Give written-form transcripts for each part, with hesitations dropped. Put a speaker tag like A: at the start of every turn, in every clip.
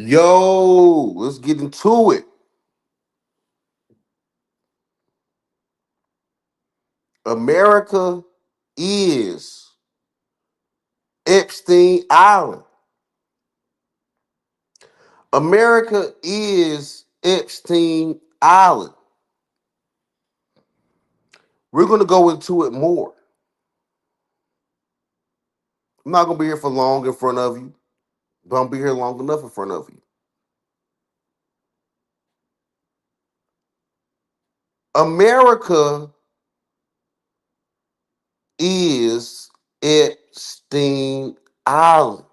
A: Yo, let's get into it. America is Epstein Island. America is Epstein Island. We're going to go into it more. I'm not going to be here for long in front of you, but I'm going to be here long enough in front of you. America is Epstein Island.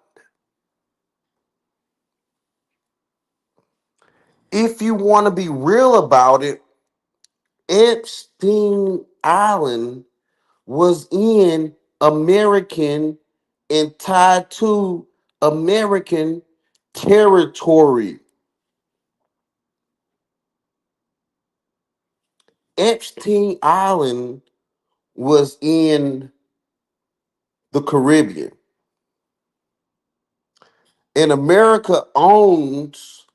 A: If you want to be real about it, Epstein Island was in American and tied to American territory. Epstein Island was in the Caribbean. And America owns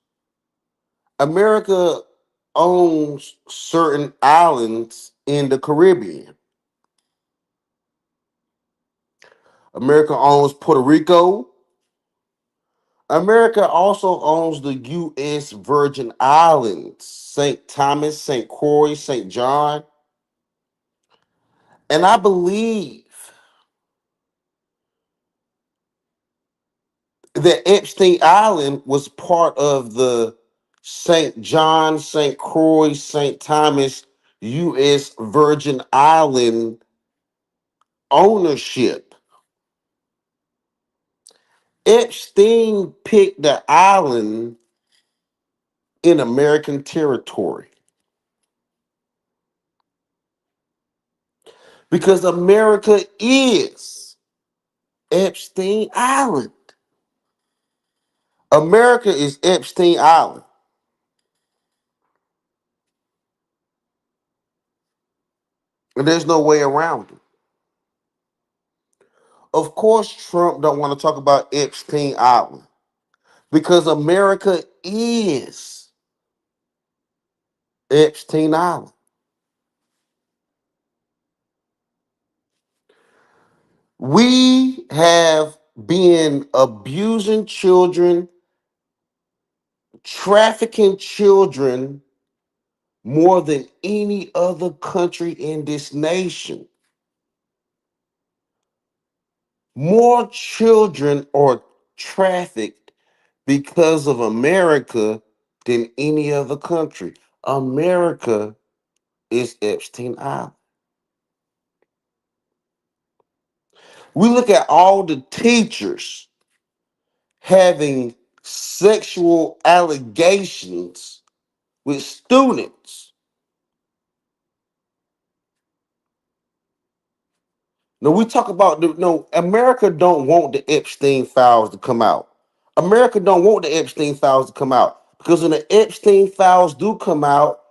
A: certain islands in the Caribbean. America owns Puerto Rico. America also owns the U.S. Virgin Islands, St. Thomas, St. Croix, St. John. And I believe that Epstein Island was part of the St. John, St. Croix, St. Thomas, U.S. Virgin Island ownership. Epstein picked the island in American territory because America is Epstein Island. America is Epstein Island. And there's no way around it. Of course, Trump don't want to talk about Epstein Island because America is Epstein Island. We have been abusing children, trafficking children more than any other country in this nation. More children are trafficked because of America than any other country. America is Epstein Island. We look at all the teachers having sexual allegations with students. Now we talk about no, America don't want the Epstein files to come out. America don't want the Epstein files to come out because when the Epstein files do come out,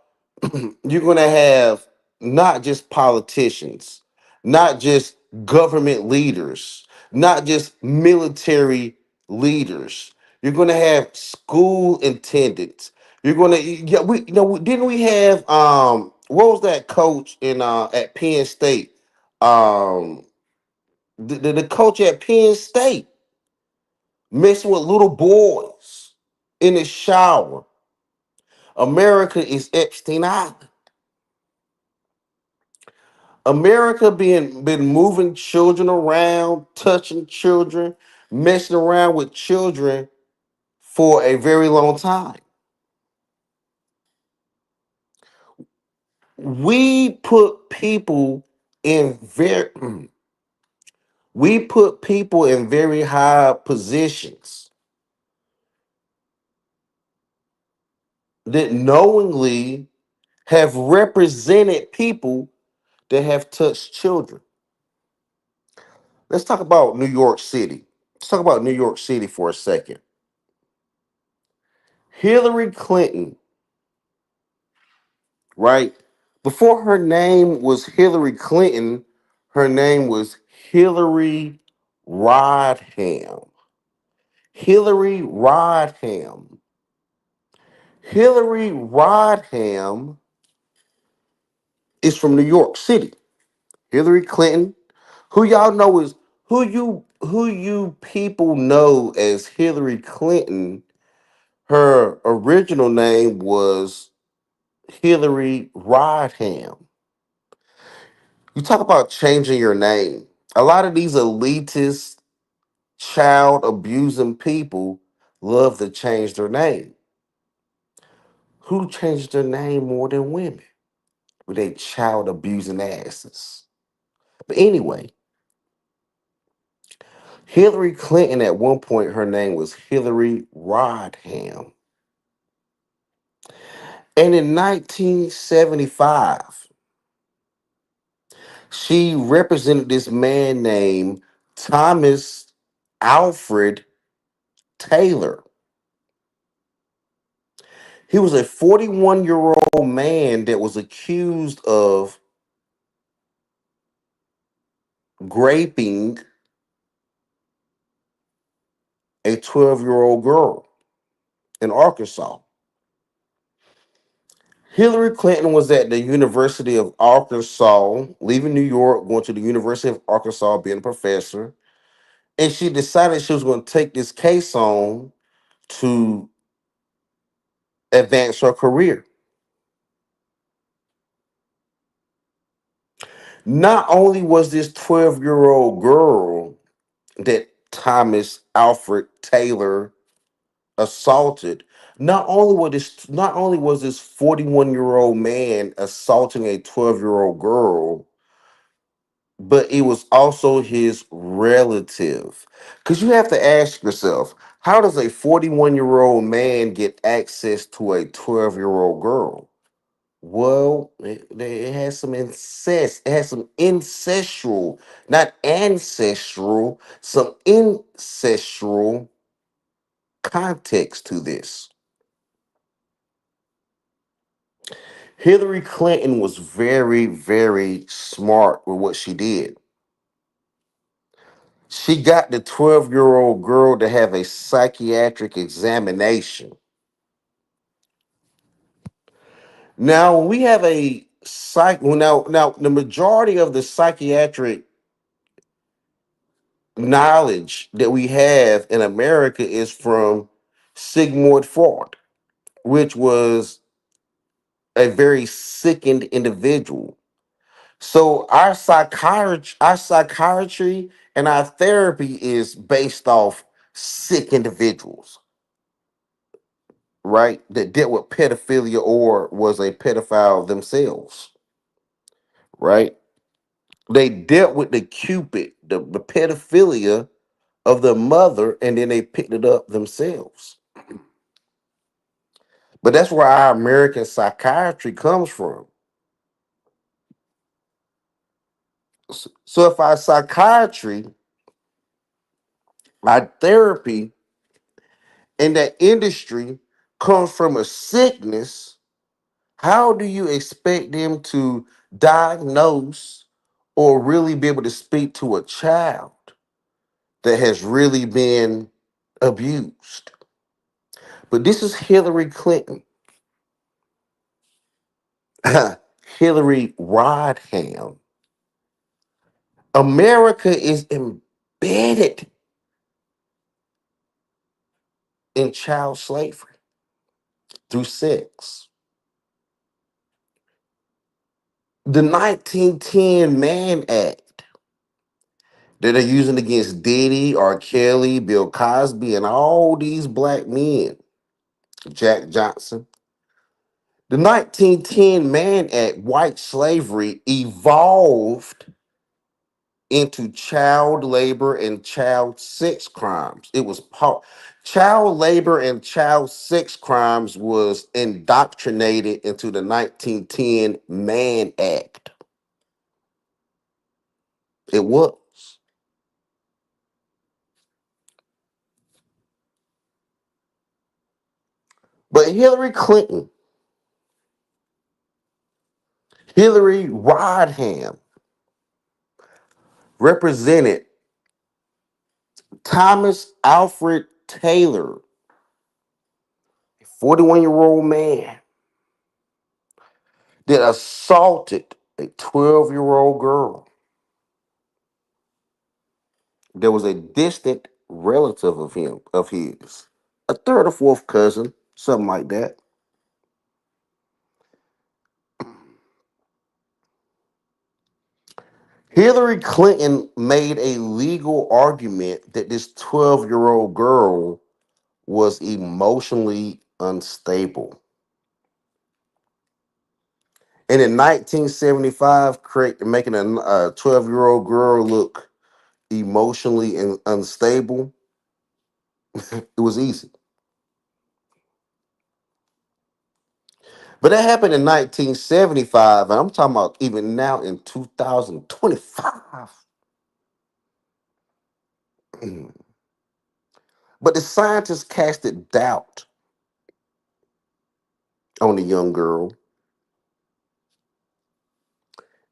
A: you're going to have not just politicians, not just government leaders, not just military leaders. You're going to have school attendants. You're going to yeah, we didn't we have what was that coach in at Penn State? Um the coach at Penn State messing with little boys in the shower. America is Epstein Island. America been moving children around, touching children, messing around with children for a very long time. We put people in very we put people in very high positions that knowingly have represented people that have touched children. Let's talk about New York City. Let's talk about New York City for a second. Hillary Clinton, right? Before her name was Hillary Clinton, her name was Hillary Rodham. Hillary Rodham. Hillary Rodham is from New York City. Hillary Clinton, who y'all know is who you people know as Hillary Clinton. Her original name was Hillary Rodham. You talk about changing your name. A lot of these elitist, child abusing people love to change their name. Who changed their name more than women? With they child abusing asses. But anyway, Hillary Clinton at one point her name was Hillary Rodham. And in 1975, she represented this man named Thomas Alfred Taylor. He was a 41-year-old man that was accused of raping a 12-year-old girl in Arkansas. Hillary Clinton was at the University of Arkansas, leaving New York, going to the University of Arkansas, being a professor. And she decided she was going to take this case on to advance her career. Not only was this 12-year-old girl that Thomas Alfred Taylor assaulted, not only was this 41-year-old man assaulting a 12-year-old girl, but it was also his relative. Because you have to ask yourself, how does a 41-year-old man get access to a 12-year-old girl? Well, it has some incest. It has some incestual, not ancestral, some incestual context to this. Hillary Clinton was very, very smart with what she did. She got the 12-year-old girl to have a psychiatric examination. Now, when we have a now the majority of the psychiatric knowledge that we have in America is from Sigmund Freud, which was a very sickened individual. So our psychiatry and our therapy is based off sick individuals, right? That dealt with pedophilia or was a pedophile themselves, right? They dealt with the cupid, the pedophilia of the mother, and then they picked it up themselves. But that's where our American psychiatry comes from. So if our psychiatry, our therapy, and that industry comes from a sickness, how do you expect them to diagnose or really be able to speak to a child that has really been abused? But this is Hillary Clinton, Hillary Rodham. America is embedded in child slavery through sex. The 1910 Mann Act that are using against Diddy, R. Kelly, Bill Cosby, and all these black men, Jack Johnson. The 1910 Mann Act, white slavery, evolved into child labor and child sex crimes. Child labor and child sex crimes was indoctrinated into the 1910 Mann Act. It was. But Hillary Rodham represented Thomas Alfred Taylor, a 41-year-old man that assaulted a 12-year-old girl that was a distant relative of his, a third or fourth cousin, something like that. Hillary Clinton made a legal argument that this 12-year-old girl was emotionally unstable. And in 1975, making a 12-year-old girl look emotionally unstable, it was easy. But that happened in 1975, and I'm talking about even now in 2025. But the scientists casted doubt on the young girl,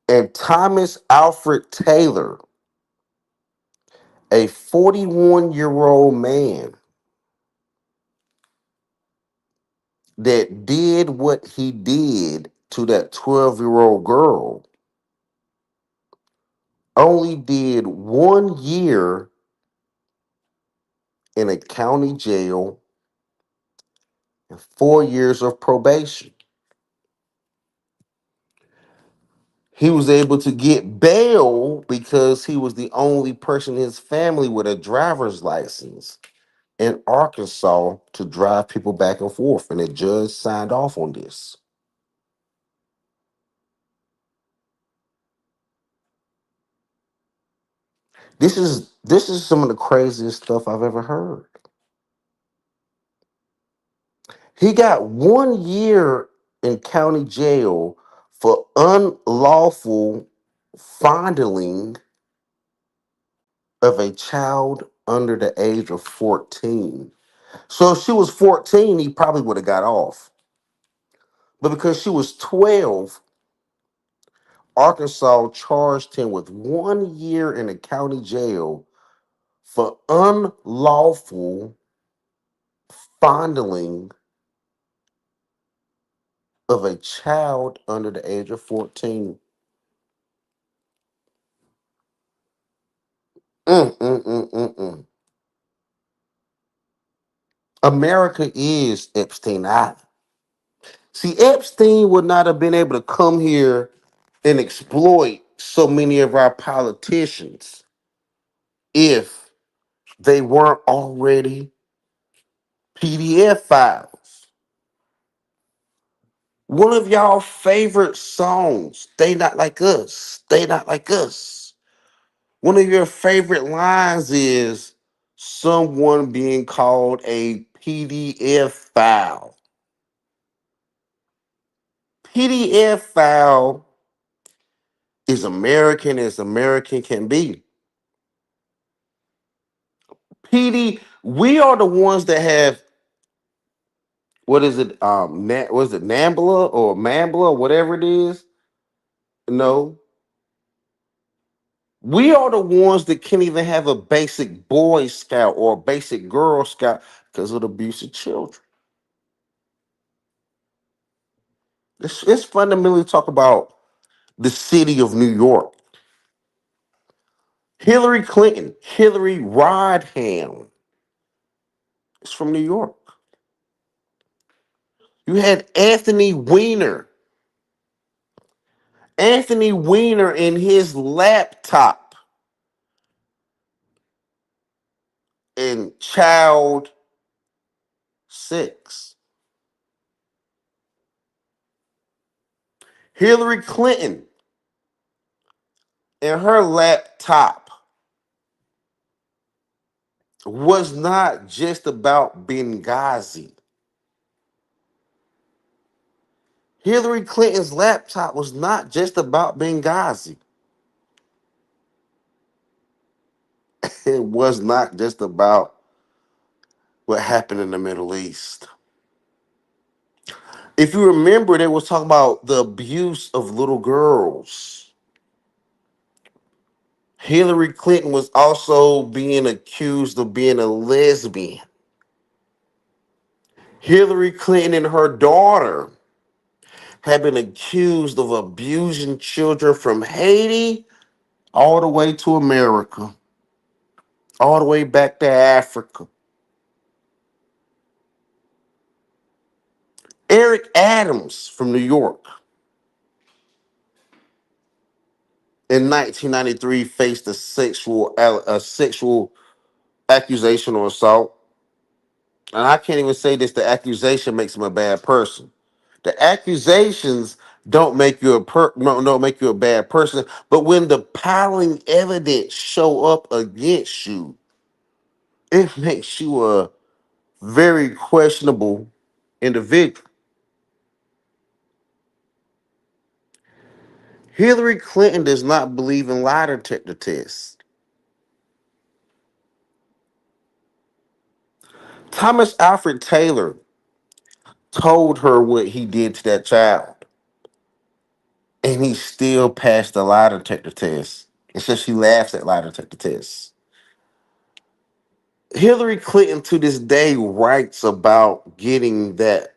A: and Thomas Alfred Taylor, a 41-year-old man that did what he did to that 12-year-old girl, only did 1 year in a county jail and 4 years of probation. He was able to get bail because he was the only person in his family with a driver's license in Arkansas to drive people back and forth. And the judge signed off on this. This is some of the craziest stuff I've ever heard. He got 1 year in county jail for unlawful fondling of a child under the age of 14. So if she was 14, he probably would have got off. But because she was 12, Arkansas charged him with 1 year in a county jail for unlawful fondling of a child under the age of 14. Mm, mm, mm, mm, mm. America is Epstein Island. See, Epstein would not have been able to come here and exploit so many of our politicians if they weren't already PDF files. One of y'all favorite songs, They Not Like Us, They Not Like Us. One of your favorite lines is someone being called a PDF file. PDF file is American as American can be. We are the ones that have, what is it? What is it? Nambla or Mambla, whatever it is. No, we are the ones that can't even have a basic Boy Scout or a basic Girl Scout because of the abuse of children. It's fundamentally talk about the city of New York. Hillary Clinton, Hillary Rodham is from New York. You had Anthony Weiner. Anthony Weiner in his laptop in child six. Hillary Clinton in her laptop was not just about Benghazi. Hillary Clinton's laptop was not just about Benghazi. It was not just about what happened in the Middle East. If you remember, they was talking about the abuse of little girls. Hillary Clinton was also being accused of being a lesbian. Hillary Clinton and her daughter have been accused of abusing children from Haiti all the way to America, all the way back to Africa. Eric Adams from New York in 1993 faced a sexual accusation or assault. And I can't even say this, the accusation makes him a bad person. The accusations don't make you a bad person, but when the piling evidence show up against you, it makes you a very questionable individual. Hillary Clinton does not believe in lie detector tests. Thomas Alfred Taylor told her what he did to that child, and he still passed the lie detector test. And so she laughs at lie detector tests. Hillary Clinton to this day writes about getting that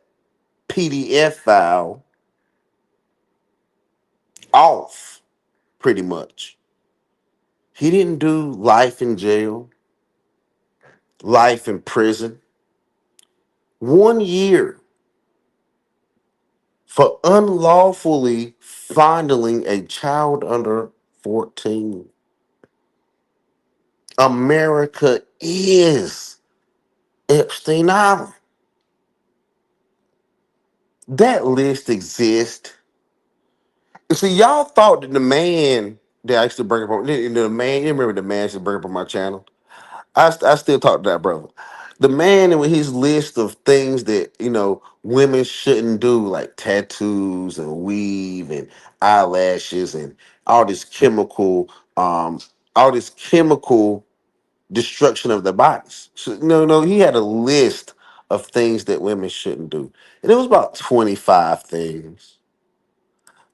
A: PDF file off, pretty much. He didn't do life in jail, life in prison. 1 year for unlawfully fondling a child under 14. America is Epstein Island. That list exists. And see, y'all thought that the man that I used to bring up on the man, you remember the man I used to bring up on my channel? I still talk to that brother. The man with his list of things that, women shouldn't do, like tattoos and weave and eyelashes and all this chemical, um, all this chemical destruction of their bodies. So, no, he had a list of things that women shouldn't do. And it was about 25 things.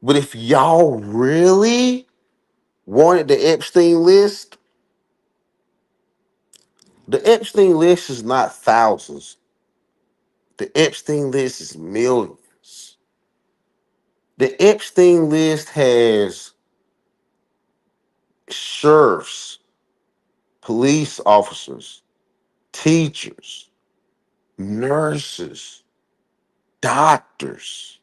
A: But if y'all really wanted the Epstein list, the Epstein list is not thousands. The Epstein list is millions. The Epstein list has sheriffs, police officers, teachers, nurses, doctors,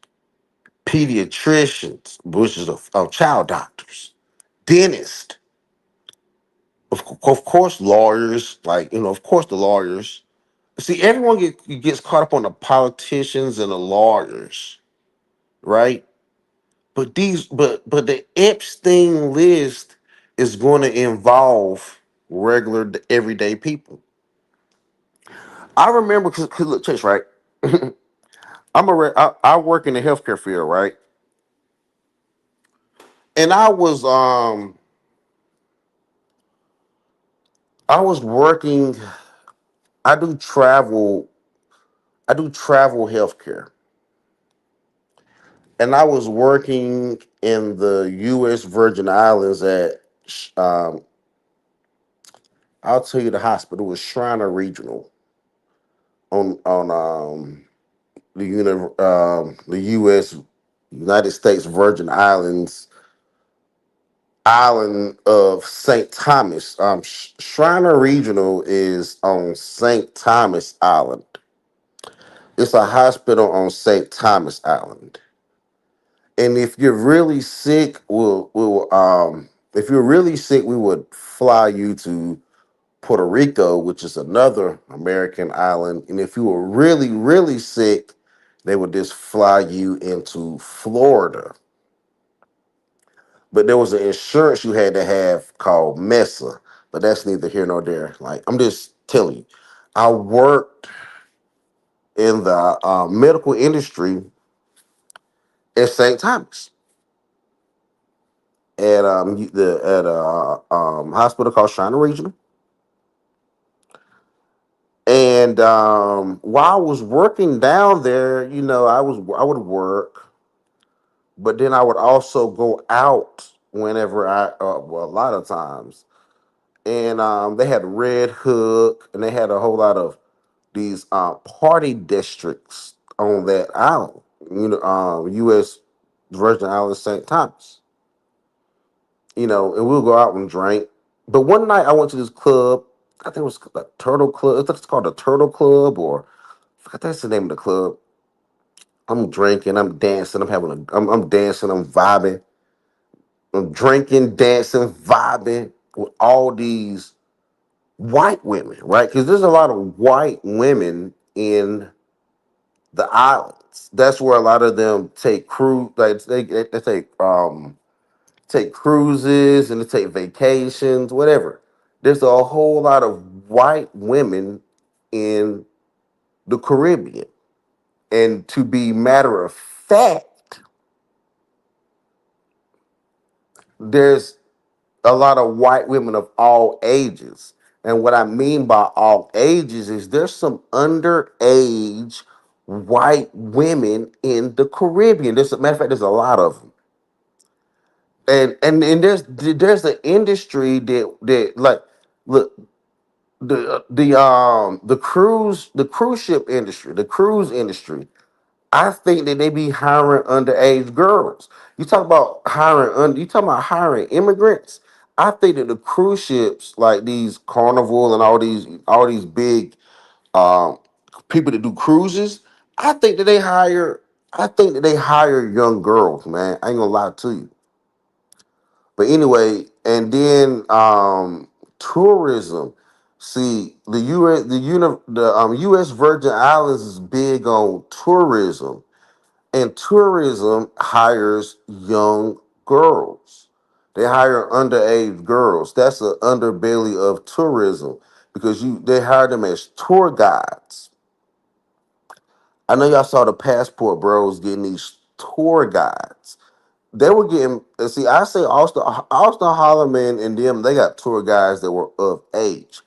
A: pediatricians, which is of child doctors, dentists, of course, lawyers, of course, the lawyers. See, everyone gets caught up on the politicians and the lawyers, right? But the Epstein list is going to involve regular everyday people. I remember because look, Chase, right? I work in the healthcare field, right? And I was working. I do travel. I do travel healthcare, and I was working in the U.S. Virgin Islands at. Um, I'll tell you the hospital was Shriner Regional on the U.S. United States Virgin Islands island of St. Thomas. Shriner Regional is on St. Thomas Island. It's a hospital on St. Thomas Island. And if you're really sick, if you're really sick, we would fly you to Puerto Rico, which is another American island. And if you were really, really sick, they would just fly you into Florida. But there was an insurance you had to have called Mesa, but that's neither here nor there. Like, I'm just telling you, I worked in the medical industry at St. Thomas at a hospital called China Regional. And while I was working down there, I would work, but then I would also go out whenever a lot of times. And they had Red Hook, and they had a whole lot of these party districts on that island. U.S. Virgin Islands, St. Thomas. And we'll go out and drink. But one night I went to this club. I think it was a Turtle Club. I think it's called the Turtle Club, or I forgot that's the name of the club. I'm drinking, I'm dancing, I'm dancing, I'm vibing, I'm drinking, dancing, vibing with all these white women, right? Because there's a lot of white women in the islands. That's where a lot of them take cruise, like they take cruises and they take vacations, whatever. There's a whole lot of white women in the Caribbean. And to be matter of fact, there's a lot of white women of all ages. And what I mean by all ages is there's some underage white women in the Caribbean. There's a matter of fact, there's a lot of them. And there's an industry that like look the cruise ship industry, the cruise industry. I think that they be hiring underage girls. You talking about hiring immigrants. I think that the cruise ships, like these Carnival and all these big um, people that do cruises, I think that they hire. I think that they hire young girls, man. I ain't gonna lie to you. But anyway, and then tourism. See, the U.S. Virgin Islands is big on tourism, and tourism hires young girls. They hire underage girls. That's the underbelly of tourism because they hire them as tour guides. I know y'all saw the passport bros getting these tour guides. They were getting see. I say Austin Holloman and them. They got tour guides that were of age,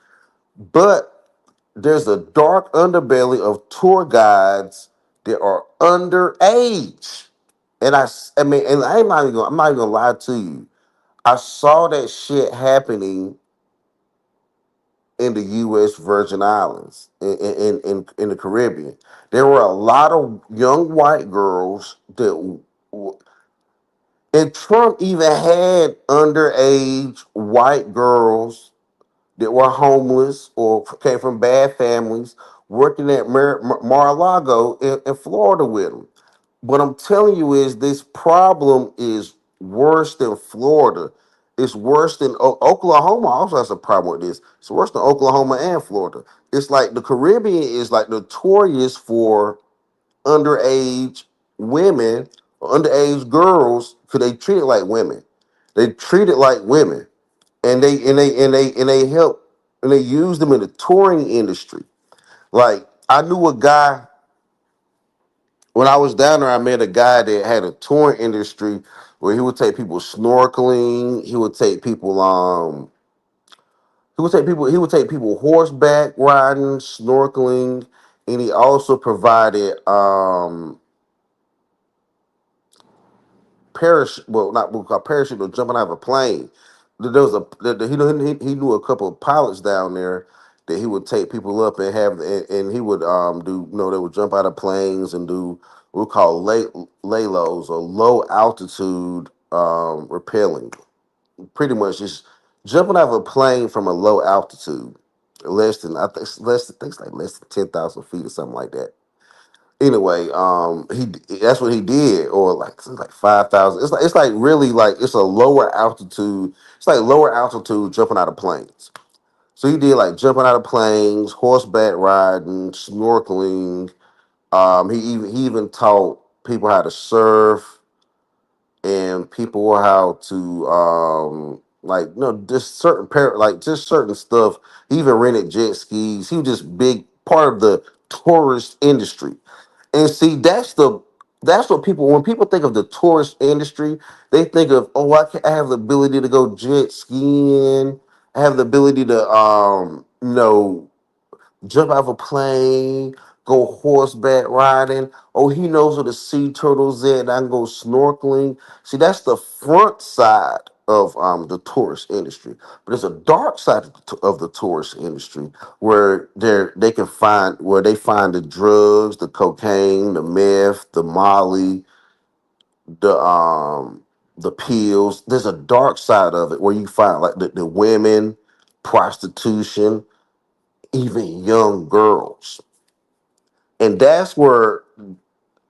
A: but there's a dark underbelly of tour guides that are underage. And I mean, and I'm not even gonna lie to you. I saw that shit happening in the U.S. Virgin Islands, in the Caribbean. There were a lot of young white girls and Trump even had underage white girls that were homeless or came from bad families working at Mar-a-Lago in Florida with them. What I'm telling you is this problem is worse than Florida. It's worse than Oklahoma. Also has a problem with this. It's worse than Oklahoma and Florida. It's like the Caribbean is like notorious for underage women or underage girls because they treat it like women. They treat it like women, and they help and they use them in the touring industry. Like I knew a guy when I was down there. I met a guy that had a touring industry where he would take people snorkeling. He would take people horseback riding, snorkeling, and he also provided parachute, well, not what we call parachute, but jumping out of a plane. There was he knew a couple of pilots down there that he would take people up and and he would do they would jump out of planes and do what we call laylos or low altitude rappelling. Pretty much just jumping out of a plane from a low altitude, I think it's like less than 10,000 feet or something like that. Anyway, he that's what he did, or like 5,000. It's like really like it's a lower altitude. It's like lower altitude jumping out of planes. So he did like jumping out of planes, horseback riding, snorkeling. He even taught people how to surf and people how to just just certain stuff. He even rented jet skis. He was just big part of the tourist industry. And see, that's what people when people think of the tourist industry, they think of, oh, I have the ability to go jet skiing, I have the ability to jump out of a plane, go horseback riding. Oh, he knows where the sea turtles at, and I can go snorkeling. See, that's the front side of the tourist industry, but there's a dark side of the tourist industry where they can find where they find the drugs, the cocaine, the meth, the Molly, the pills. There's a dark side of it where you find like the women, prostitution, even young girls, and that's where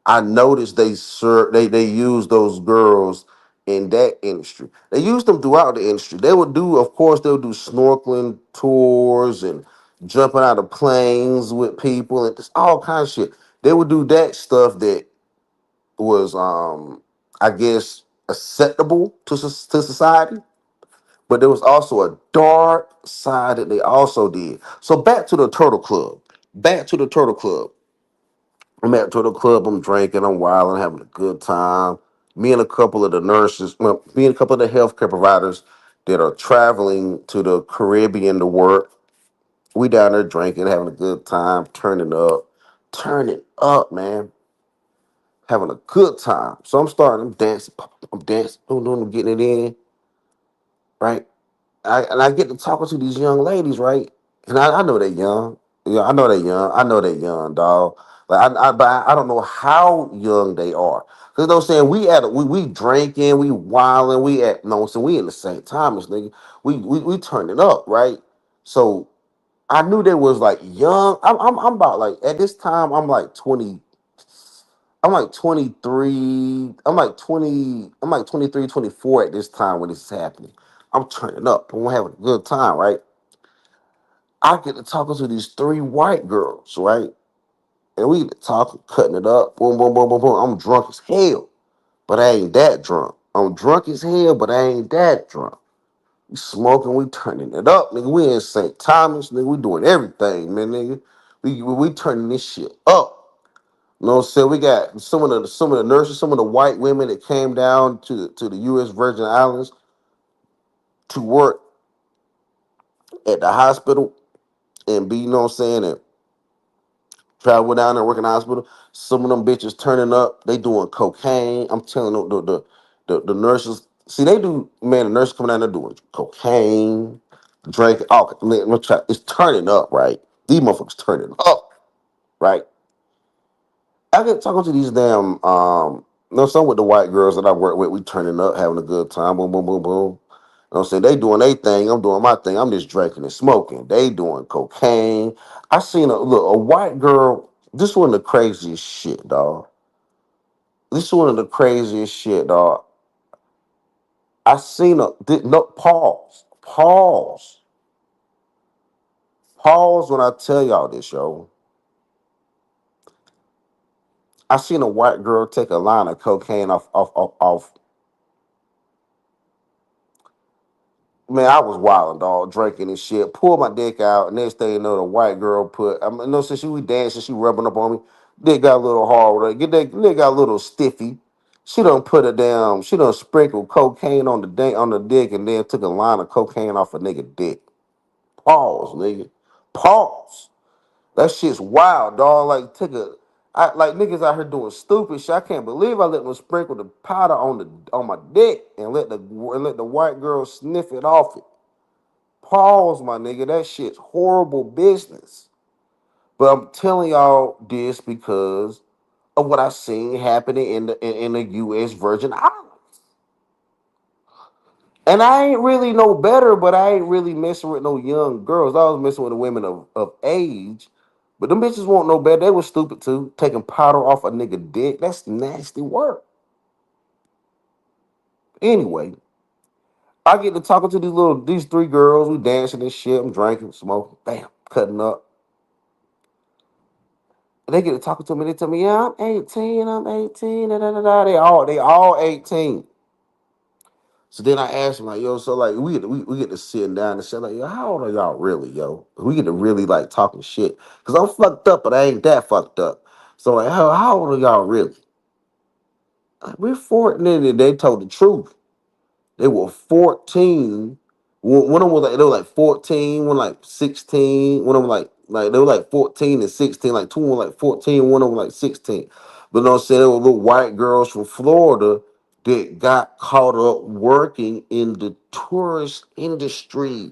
A: I noticed they use those girls in that industry. They use them throughout the industry. They would do, of course, they'll do snorkeling tours and jumping out of planes with people and just all kinds of shit. They would do that stuff that was, I guess, acceptable to society. But there was also a dark side that they also did. So back to the Turtle Club. Back to the Turtle Club. I'm at to the club, I'm drinking, I'm wild, I'm having a good time. Me and a couple of the nurses, well, me and a couple of the healthcare providers that are traveling to the Caribbean to work, we down there drinking, having a good time, turning up, man, having a good time. So I'm dancing, I'm dancing, I'm getting it in, right? I get to talking to these young ladies, right? And I know they're young. Yeah, I know they're young. I know they're young, dog. But I don't know how young they are. Cause you know what I'm saying, we drinking, we wilding, we at no, so we in the same time as nigga. We turning up, right? So I knew they was like young. I'm about like at this time I'm like 20. I'm like 23. I'm like 23, 24 at this time when this is happening. I'm turning up. I'm having a good time, right? I get to talking to these three white girls, right? And we talking, cutting it up. Boom, boom, boom, boom, boom. I'm drunk as hell, but I ain't that drunk. I'm drunk as hell, but I ain't that drunk. We smoking, we turning it up, nigga. We in St. Thomas, nigga. We doing everything, man, nigga. We turning this shit up. You know what I'm saying? We got some of the nurses, some of the white women that came down to the U.S. Virgin Islands to work at the hospital and be, you know what I'm saying, and travel down there, work in the hospital. Some of them bitches turning up, they doing cocaine. I'm telling them the nurses, see they do, man, the nurses coming down there doing cocaine, drinking, all it's turning up, right? These motherfuckers turning up, right? I get talking to these damn no, some with the white girls that I work with, we turning up, having a good time, boom, boom, boom, boom. You know what I'm saying? They doing their thing, I'm doing my thing. I'm just drinking and smoking. They doing cocaine. I seen a white girl. This one of the craziest shit, dog. This is one of the craziest shit, dog. I seen no pause when I tell y'all this, yo. I seen a white girl take a line of cocaine off. Man, I was wilding, dog, drinking and shit. Pulled my dick out. Next thing you know, the white girl since she was dancing, she rubbing up on me. Dick got a little hard. Right? Get that dick got a little stiffy. She done put it down. She done sprinkled cocaine on the dick and then took a line of cocaine off a nigga dick. Pause, nigga. Pause. That shit's wild, dog. Like niggas out here doing stupid shit. I can't believe I let them sprinkle the powder on my dick and let the white girl sniff it off it. Pause, my nigga. That shit's horrible business. But I'm telling y'all this because of what I seen happening in the U.S. Virgin Islands. And I ain't really no better, but I ain't really messing with no young girls. I was messing with the women of age. But them bitches won't know better. They was stupid too. Taking powder off a nigga dick. That's nasty work. Anyway, I get to talking to these three girls. We dancing and shit. I'm drinking, smoking, bam, cutting up. And they get to talking to me. They tell me, yeah, I'm 18. I'm 18. Da, da, da, da. They all 18. So then I asked him, like, yo, so like we get to sitting down and say, like, yo, how old are y'all really, yo? We get to really like talking shit. Cause I'm fucked up, but I ain't that fucked up. So like, how old are y'all really? Like, we're 14. And they told the truth. They were 14. One of them was like they were like 14, one like 16, one of them like they were like 14 and 16, like two of them were like 14, one of them like 16. But no, said there were little white girls from Florida that got caught up working in the tourist industry.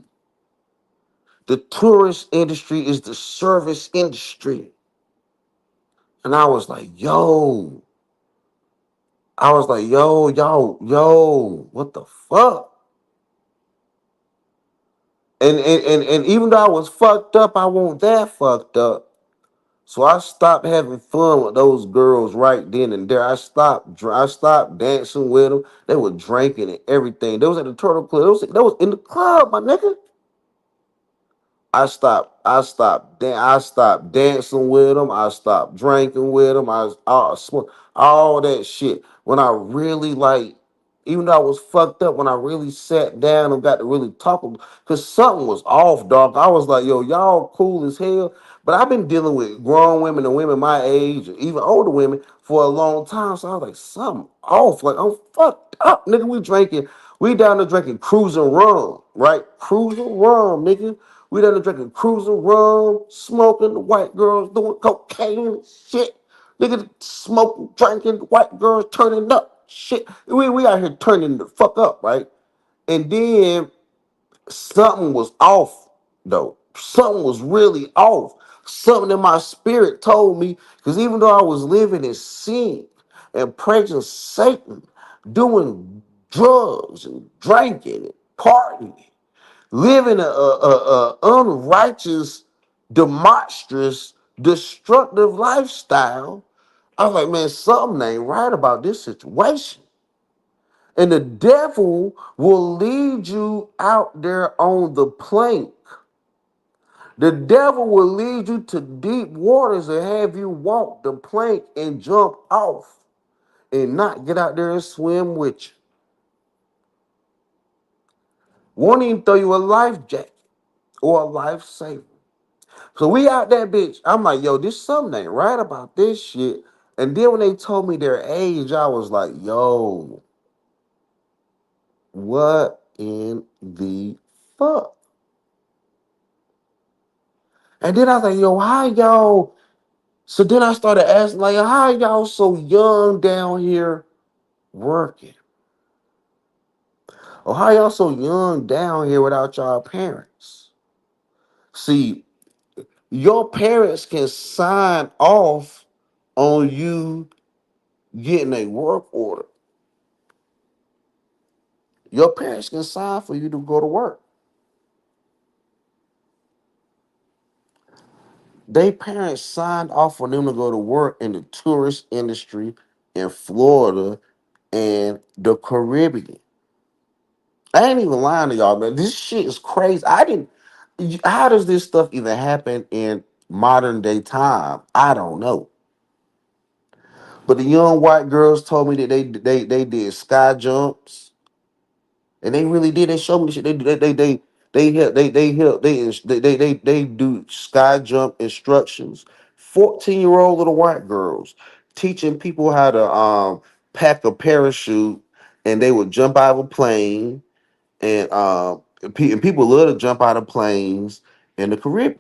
A: The tourist industry is the service industry. And I was like, what the fuck? And even though I was fucked up, I wasn't that fucked up. So I stopped having fun with those girls right then and there. I stopped dancing with them. They were drinking and everything. They was at the Turtle Club. They was in the club, my nigga. I stopped dancing with them. I stopped drinking with them. All that shit. When I really like, even though I was fucked up, when I really sat down and got to really talk, because something was off, dog. I was like, yo, y'all cool as hell. But I've been dealing with grown women and women my age, even older women, for a long time. So I was like, something off. Like, I'm fucked up, nigga. We down there drinking cruising rum, right? Cruising rum, nigga. We down there drinking cruising rum, smoking, the white girls doing cocaine and shit. Nigga smoking, drinking, white girls turning up. Shit. We out here turning the fuck up, right? And then something was off, though. Something was really off. Something in my spirit told me, because even though I was living in sin and praising Satan, doing drugs and drinking and partying, living a unrighteous, demonstrous, destructive lifestyle, I was like, man, something ain't right about this situation. And the devil will lead you out there on the plank. The devil will lead you to deep waters and have you walk the plank and jump off and not get out there and swim with you. Won't even throw you a life jacket or a lifesaver. So we out that bitch. I'm like, yo, this something ain't right about this shit. And then when they told me their age, I was like, yo, what in the fuck? And then I was like, yo, how y'all? So then I started asking, like, how y'all so young down here working? Or how y'all so young down here without y'all parents? See, your parents can sign off on you getting a work order. Your parents can sign for you to go to work. They parents signed off for them to go to work in the tourist industry in Florida and the Caribbean. I ain't even lying to y'all, man. This shit is crazy. How does this stuff even happen in modern day time? I don't know. But the young white girls told me that they did sky jumps, and they really did. They showed me the shit. They do sky jump instructions. 14-year-old little white girls teaching people how to pack a parachute, and they would jump out of a plane, and people love to jump out of planes in the Caribbean.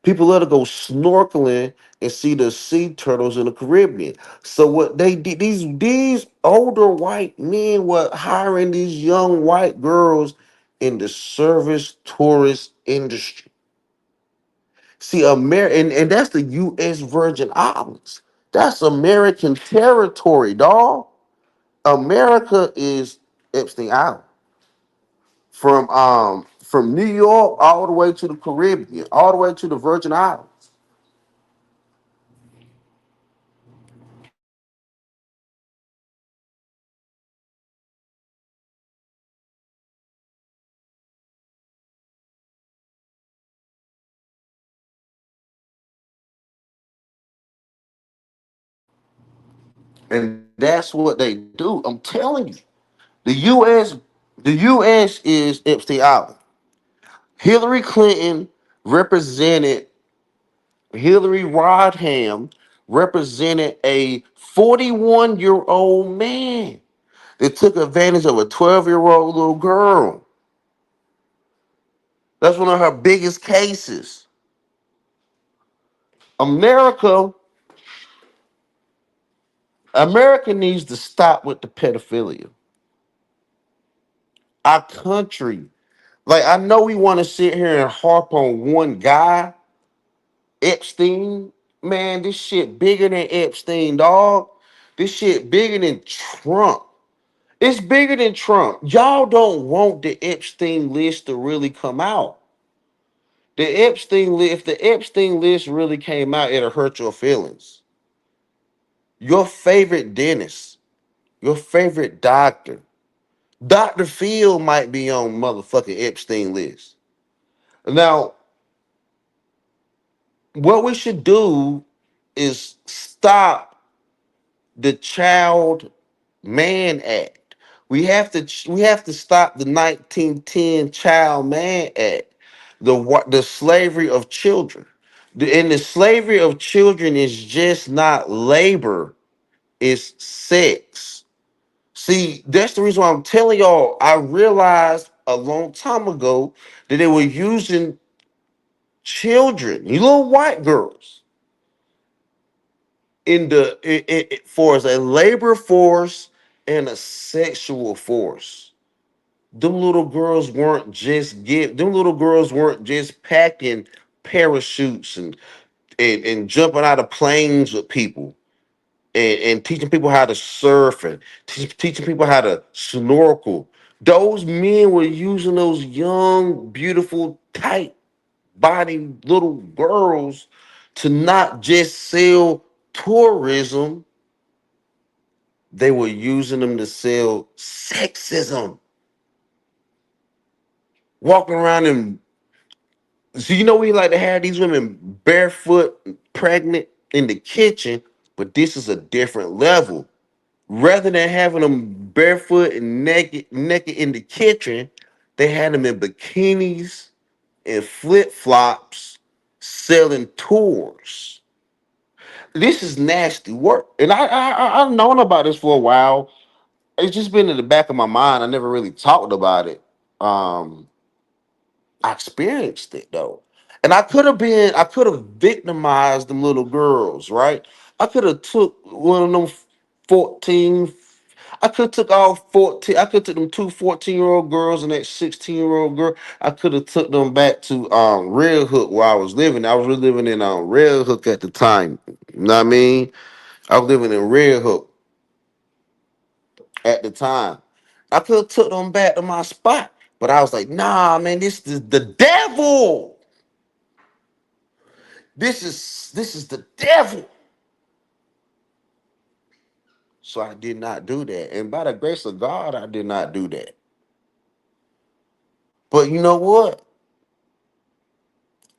A: People love to go snorkeling and see the sea turtles in the Caribbean. So what they did, these older white men were hiring these young white girls in the service tourist industry. See, and that's the U.S. Virgin Islands. That's American territory, dog. America is Epstein Island. From New York all the way to the Caribbean, all the way to the Virgin Islands. And that's what they do. I'm telling you. The US, the US is Epstein Island. Hillary Clinton represented Hillary Rodham represented a 41-year-old man that took advantage of a 12-year-old little girl. That's one of her biggest cases. America America needs to stop with the pedophilia. Our country, like I know we want to sit here and harp on one guy, Epstein. Man, this shit bigger than Epstein, dog. This shit bigger than Trump. It's bigger than Trump. Y'all don't want the Epstein list to really come out. The Epstein list, if the Epstein list really came out, it'll hurt your feelings. Your favorite dentist, your favorite doctor, Dr. Phil might be on motherfucking Epstein list. Now, what we should do is stop the Child Man Act. We have to stop the 1910 Child Man Act, the slavery of children. And the slavery of children is just not labor, it's sex. See, that's the reason why I'm telling y'all. I realized a long time ago that they were using children, you little white girls, in the for as a labor force and a sexual force. Them little girls weren't just packing parachutes and jumping out of planes with people and teaching people how to surf and teaching people how to snorkel. Those men were using those young, beautiful, tight body little girls to not just sell tourism, they were using them to sell sexism. Walking around and so we like to have these women barefoot, pregnant in the kitchen, but this is a different level. Rather than having them barefoot and naked in the kitchen, they had them in bikinis and flip flops selling tours. This is nasty work, and I've known about this for a while. It's just been in the back of my mind. I never really talked about it. Um, I experienced it though. And I could have victimized them little girls, right? I could have took one of them 14, I could have took all 14, I could have took them two 14-year-old girls and that 16-year-old girl. I could have took them back to Red Hook where I was living. I was really living in Red Hook at the time. You know what I mean? I was living in Red Hook at the time. I could have took them back to my spot. But I was like, nah, man, this is the devil. This is the devil. So I did not do that. And by the grace of God, I did not do that. But you know what?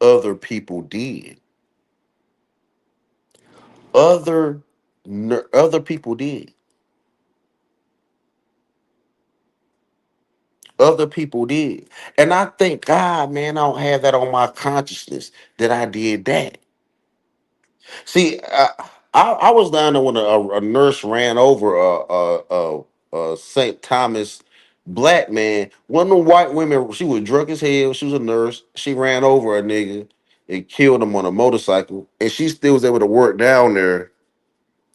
A: Other people did. Other other people did. Other people did. And I thank God, man, I don't have that on my consciousness that I did that. See, I was down there when a nurse ran over a St. Thomas black man. One of the white women, she was drunk as hell. She was a nurse. She ran over a nigga and killed him on a motorcycle. And she still was able to work down there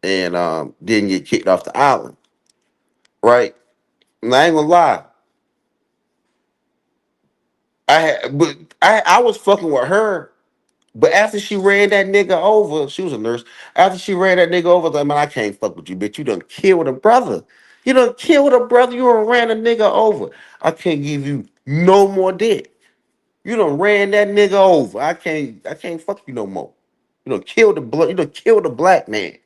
A: and didn't get kicked off the island. Right? And I ain't gonna lie. I was fucking with her. But after she ran that nigga over, she was a nurse. After she ran that nigga over, I was like, man, I can't fuck with you, bitch. You done killed a brother. You done killed a brother. You done ran a nigga over. I can't give you no more dick. You done ran that nigga over. I can't fuck you no more. You done killed the blood. You done killed a black man.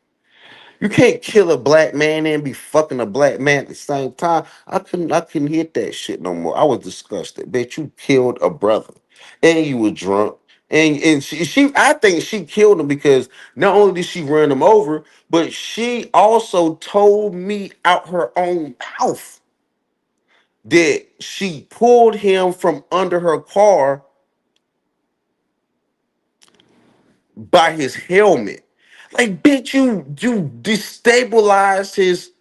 A: You can't kill a black man and be fucking a black man at the same time. I couldn't hit that shit no more. I was disgusted. Bitch, you killed a brother. And you were drunk. And she I think she killed him because not only did she run him over, but she also told me out her own mouth that she pulled him from under her car by his helmet. Like, bitch, you destabilized his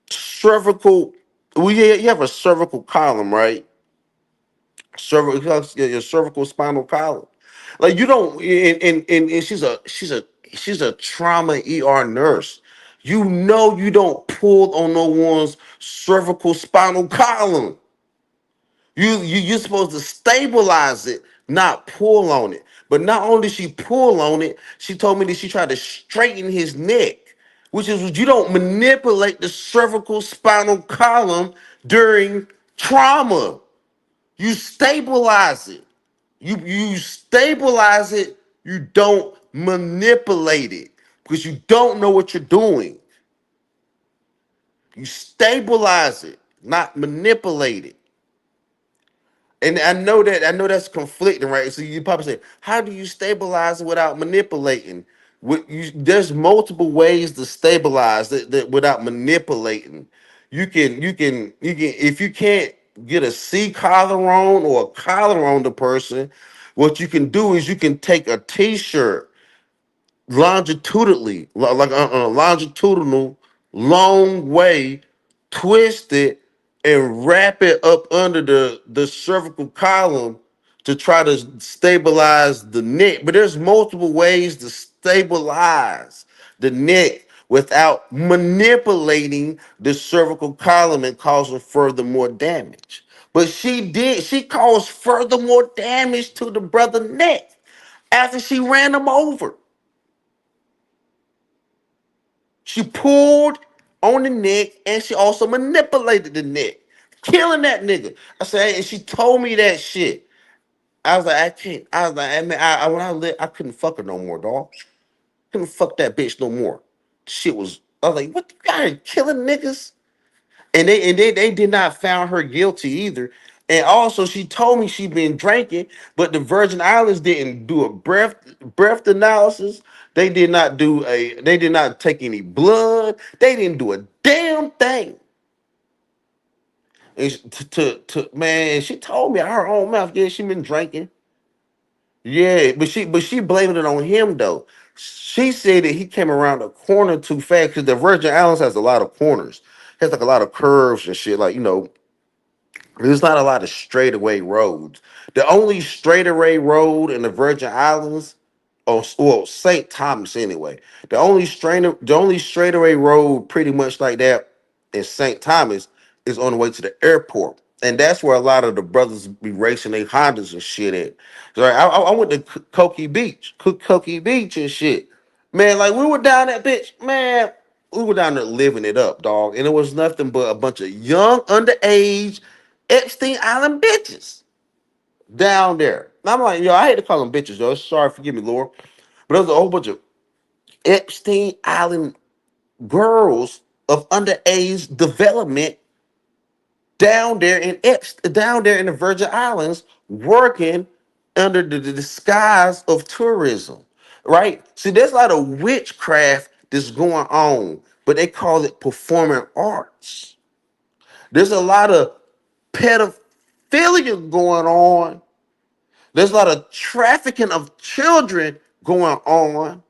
A: cervical. Well, yeah, you have a cervical column, right? Your cervical spinal column. Like you don't, and she's a trauma ER nurse. You know you don't pull on no one's cervical spinal column. You're supposed to stabilize it, not pull on it. But not only did she pull on it, she told me that she tried to straighten his neck, which is you don't manipulate the cervical spinal column during trauma. You stabilize it. You stabilize it. You don't manipulate it because you don't know what you're doing. You stabilize it, not manipulate it. And I know that's conflicting, right? So you probably say, how do you stabilize it without manipulating? There's multiple ways to stabilize that without manipulating. You can if you can't get a C collar on or a collar on the person, what you can do is you can take a t-shirt longitudinally, like longitudinal, long way, twist it and wrap it up under the cervical column to try to stabilize the neck. But there's multiple ways to stabilize the neck without manipulating the cervical column and causing further more damage. But she caused further more damage to the brother neck after she ran him over. She pulled on the neck and she also manipulated the neck, killing that nigga. I said, and she told me that shit. I was like, I can't. I was like, I mean, when I lived, I couldn't fuck her no more, dog. Couldn't fuck that bitch no more. Shit was. I was like, what? You guys killing niggas? And they did not found her guilty either. And also, she told me she been drinking, but the Virgin Islands didn't do a breath analysis. They did not take any blood. They didn't do a damn thing. And man, she told me out her own mouth, yeah, she been drinking. Yeah, but she blamed it on him though. She said that he came around the corner too fast because the Virgin Islands has a lot of corners, has like a lot of curves and shit. Like there's not a lot of straightaway roads. The only straightaway road in the Virgin Islands, oh well, St. Thomas anyway. The only straightaway road pretty much like that in St. Thomas is on the way to the airport. And that's where a lot of the brothers be racing their Hondas and shit at. So I went to Cokie Beach, Cokie Beach and shit. Man, like we were down that bitch, man. We were down there living it up, dog. And it was nothing but a bunch of young, underage Epstein Island bitches down there. And I'm like, yo, I hate to call them bitches, yo. Sorry, forgive me, Lord. But there was a whole bunch of Epstein Island girls of underage development down there in the Virgin Islands working under the disguise of tourism. Right? See, there's a lot of witchcraft that's going on, but they call it performing arts. There's a lot of pedophilia going on. There's a lot of trafficking of children going on,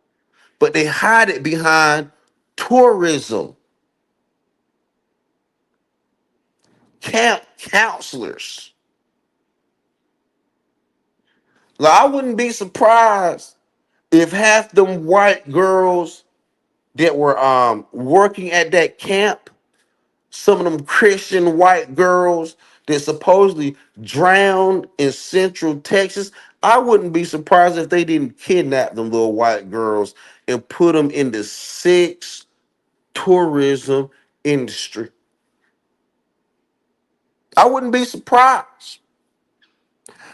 A: but they hide it behind tourism, camp counselors. Like, I wouldn't be surprised if half them white girls that were working at that camp, some of them Christian white girls that supposedly drowned in Central Texas, I wouldn't be surprised if they didn't kidnap them little white girls and put them in the sex tourism industry. I wouldn't be surprised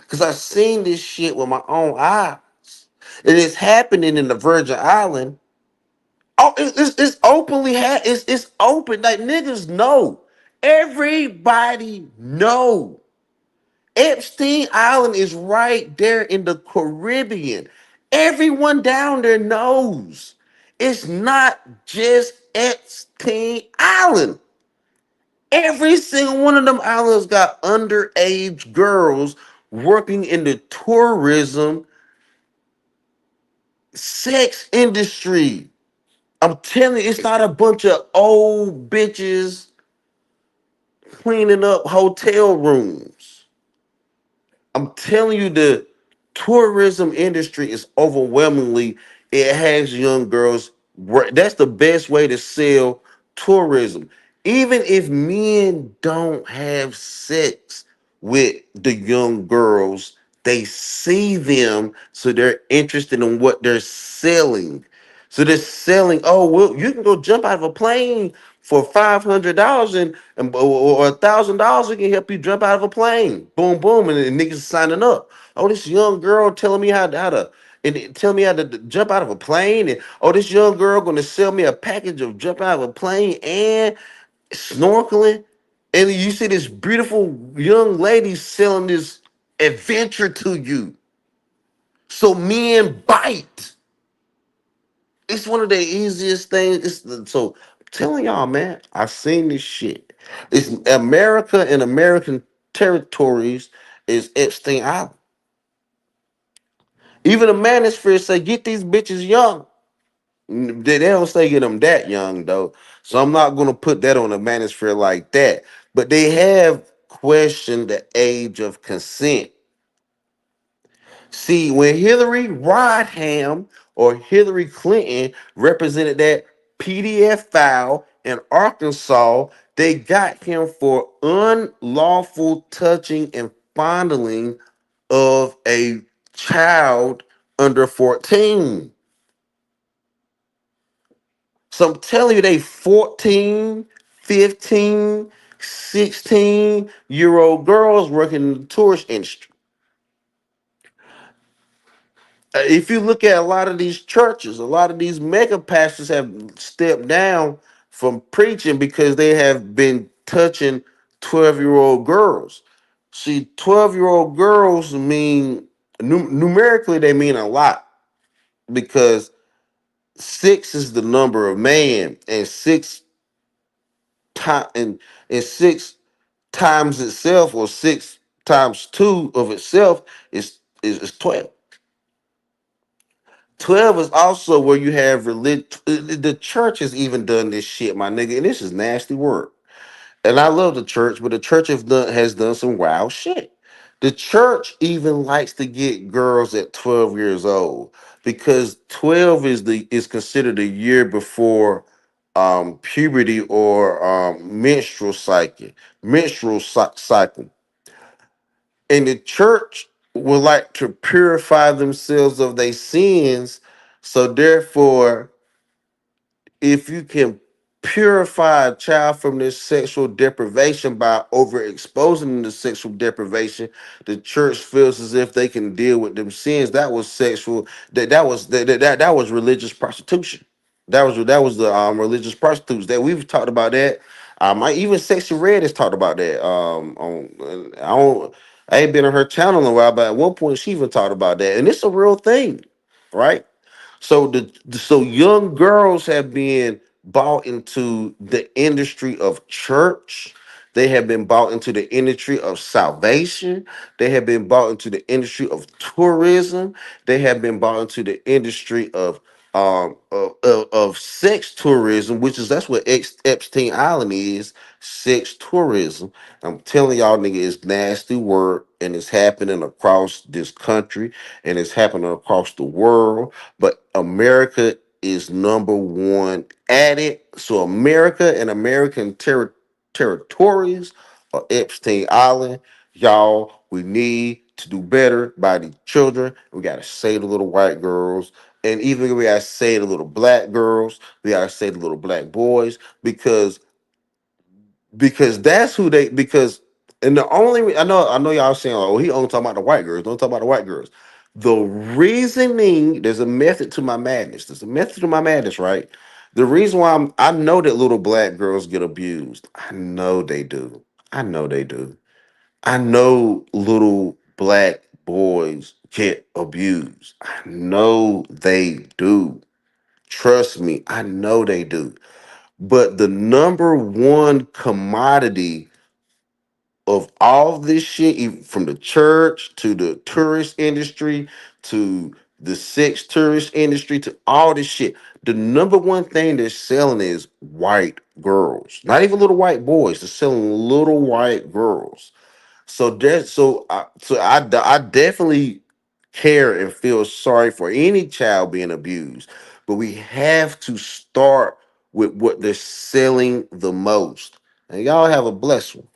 A: because I've seen this shit with my own eyes. It is happening in the Virgin Island. Oh, it's openly it's open. Like niggas know. Everybody know. Epstein Island is right there in the Caribbean. Everyone down there knows. It's not just Epstein Island. Every single one of them islands got underage girls working in the tourism sex industry. I'm telling you, it's not a bunch of old bitches cleaning up hotel rooms. I'm telling you, the tourism industry is overwhelmingly, it has young girls That's the best way to sell tourism. Even if men don't have sex with the young girls, they see them, so they're interested in what they're selling. So they're selling. Oh well, you can go jump out of a plane for $500 and or $1,000. We can help you jump out of a plane. Boom, boom, and niggas signing up. Oh, this young girl telling me how to and tell me how to jump out of a plane. And oh, this young girl gonna sell me a package of jump out of a plane and snorkeling. And you see this beautiful young lady selling this adventure to you. So men bite. It's one of the easiest things. So I'm telling y'all, man, I've seen this shit. It's America and American territories is Epstein Island. Even the manosphere say get these bitches young. They don't say get them that young though, so I'm not gonna put that on the manosphere like that. But they have questioned the age of consent. See, when Hillary Rodham or Hillary Clinton represented that PDF file in Arkansas, they got him for unlawful touching and fondling of a child under 14. So I'm telling you, they 14, 15, 16 year old girls working in the tourist industry. If you look at a lot of these churches, a lot of these mega pastors have stepped down from preaching because they have been touching 12-year-old girls. See, 12-year-old girls mean numerically, they mean a lot because six is the number of man, and time and six times itself, or six times two of itself, is 12. 12 is also where you have religion. The church has even done this shit, my nigga, and this is nasty work. And I love the church, but the church has done some wild shit. The church even likes to get girls at 12 years old because 12 is considered a year before puberty or menstrual cycle. And the church would like to purify themselves of their sins. So therefore, if you can purify a child from this sexual deprivation by overexposing them to sexual deprivation, the church feels as if they can deal with them sins. That was sexual. That was religious prostitution. That was the religious prostitutes that we've talked about that. Even Sexy Red has talked about that. I ain't been on her channel in a while, but at one point she even talked about that, and it's a real thing, right? So young girls have been bought into the industry of church. They have been bought into the industry of salvation. They have been bought into the industry of tourism. They have been bought into the industry of sex tourism, which is that's what Epstein Island is, sex tourism. I'm telling y'all, nigga, it's nasty work, and it's happening across this country, and it's happening across the world. But America is number one at it. So America and American territories are Epstein Island. Y'all, we need to do better by the children. We gotta save the little white girls. And even we gotta save the little black girls. We gotta save the little black boys because that's who they because and the only I know y'all saying, oh, he only talking about the white girls, don't talk about the white girls. The reasoning, there's a method to my madness. There's a method to my madness, right? The reason why I know that little black girls get abused. I know they do. I know they do. I know little black boys get abused. I know they do. Trust me, I know they do. But the number one commodity of all this shit, from the church to the tourist industry to the sex tourist industry to all this shit, the number one thing they're selling is white girls. Not even little white boys. They're selling little white girls. I definitely care and feel sorry for any child being abused. but we have to start with what they're selling the most. And y'all have a blessed one.